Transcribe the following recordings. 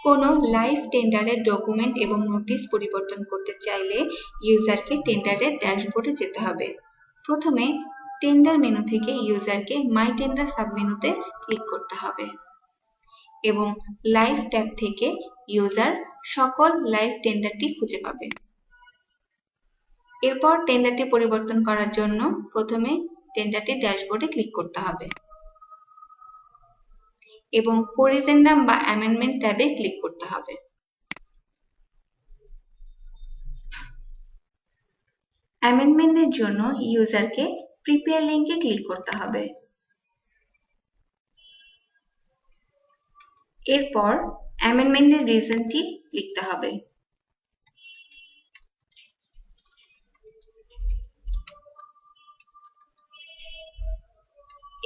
কোনো live টেন্ডারের document এবং notice পরিবর্তন করতে চাইলে ইউজারকে টেন্ডারের ড্যাশবোর্ডে যেতে হবে। প্রথমে টেন্ডার মেনু থেকে ইউজারকে মাই টেন্ডার সাবমেনুতে ক্লিক করতে হবে এবং লাইভ ট্যাব থেকে ইউজার সকল লাইভ টেন্ডারটি খুঁজে পাবে। এরপর টেন্ডারটি পরিবর্তন করার জন্য প্রথমে টেন্ডারটির ড্যাশবোর্ডে ক্লিক করতে হবে এবং করিজেন্ডাম বা অ্যামেন্ডমেন্ট ট্যাবে ক্লিক করতে হবে। অ্যামেন্ডমেন্টের জন্য ইউজারকে প্রিপেয়ার লিঙ্কে ক্লিক করতে হবে। এরপর অ্যামেন্ডমেন্টের রিজনটি লিখতে হবে।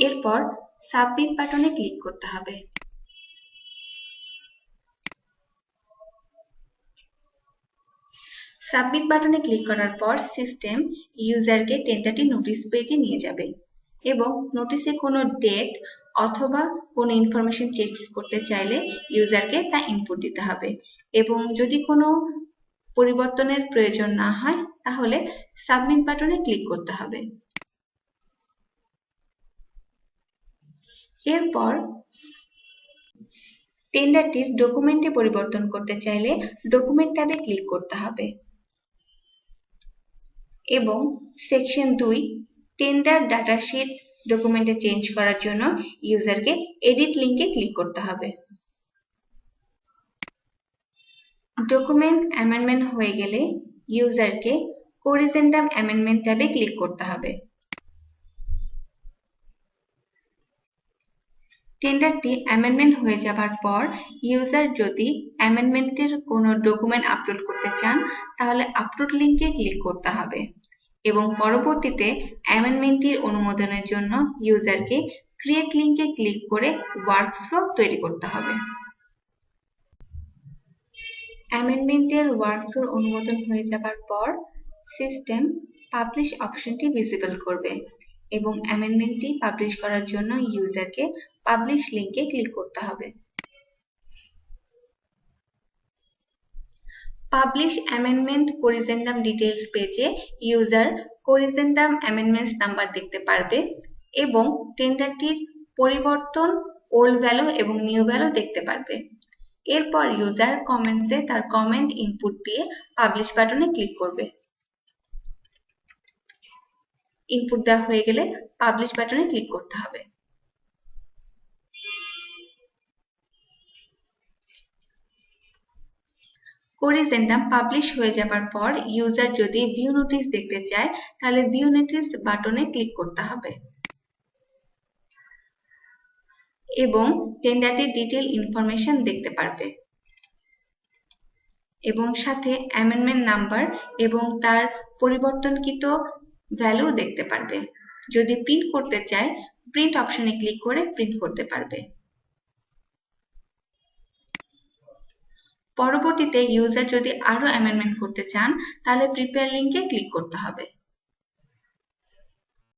এরপর সাবমিট বাটনে ক্লিক করতে হবে। সাবমিট বাটনে ক্লিক করার পর সিস্টেম ইউজারকে টেন্ডারটি নোটিশ পেজে নিয়ে যাবে এবং নোটিশে কোনো ডেট অথবা কোনো ইনফরমেশন চেঞ্জ করতে চাইলে ইউজারকে তা ইনপুট দিতে হবে এবং যদি কোনো পরিবর্তনের প্রয়োজন না হয় তাহলে সাবমিট বাটনে ক্লিক করতে হবে। এরপর টেন্ডারটির ডকুমেন্টে পরিবর্তন করতে চাইলে ডকুমেন্ট ট্যাবে ক্লিক করতে হবে এবং সেকশন 2 টেন্ডার ডাটাশিট ডকুমেন্টে চেঞ্জ করার জন্য ইউজারকে এডিট লিঙ্কে ক্লিক করতে হবে। ডকুমেন্ট অ্যামেন্ডমেন্ট হয়ে গেলে ইউজারকে করিজেন্ডাম অ্যামেন্ডমেন্ট ট্যাবে ক্লিক করতে হবে। টেন্ডারটি অ্যামেন্ডমেন্ট হয়ে যাবার পর ইউজার যদি অ্যামেন্ডমেন্টের কোনো ডকুমেন্ট আপলোড করতে চান তাহলে আপলোড লিঙ্কে ক্লিক করতে হবে এবং পরবর্তীতে অ্যামেন্ডমেন্টটির অনুমোদনের জন্য ইউজারকে ক্রিয়েট লিঙ্কে ক্লিক করে ওয়ার্কফ্লো তৈরি করতে হবে। অ্যামেন্ডমেন্টের ওয়ার্কফ্লোর অনুমোদন হয়ে যাবার পর সিস্টেম পাবলিশ অপশনটি ভিজিবল করবে এবং অ্যামেন্ডমেন্টটি পাবলিশ করার জন্য ইউজারকে পাবলিশ লিঙ্কে ক্লিক করতে হবে। পাবলিশ অ্যামেন্ডমেন্ট করিজেন্ডাম ডিটেইলস পেজে ইউজার করিজেন্ডাম অ্যামেন্ডমেন্টস নাম্বার দেখতে পারবে এবং টেন্ডারটির পরিবর্তন ওল্ড ভ্যালু এবং নিউ ভ্যালু দেখতে পারবে। এরপর ইউজার কমেন্টসে তার কমেন্ট ইনপুট দিয়ে পাবলিশ বাটনে ক্লিক করবে। ইনপুট দেওয়া হয়ে গেলে পাবলিশ বাটনে ক্লিক করতে হবে। করিজেন্ডাম পাবলিশ হয়ে যাবার পর ইউজার যদি ভিউ নোটিশ দেখতে চায় তাহলে ভিউ নোটিশ বাটনে ক্লিক করতে হবে এবং টেন্ডারটির ডিটেইল ইনফরমেশন দেখতে পারবে এবং সাথে অ্যামেন্ডমেন্ট নাম্বার এবং তার পরিবর্তনকৃত ভ্যালু দেখতে পারবে। যদি প্রিন্ট করতে চায় প্রিন্ট অপশনে ক্লিক করে প্রিন্ট করতে পারবে। পরবর্তীতে ইউজার যদি আরো অ্যামেন্ডমেন্ট করতে চান তাহলে প্রিপেয়ার লিঙ্কে ক্লিক করতে হবে।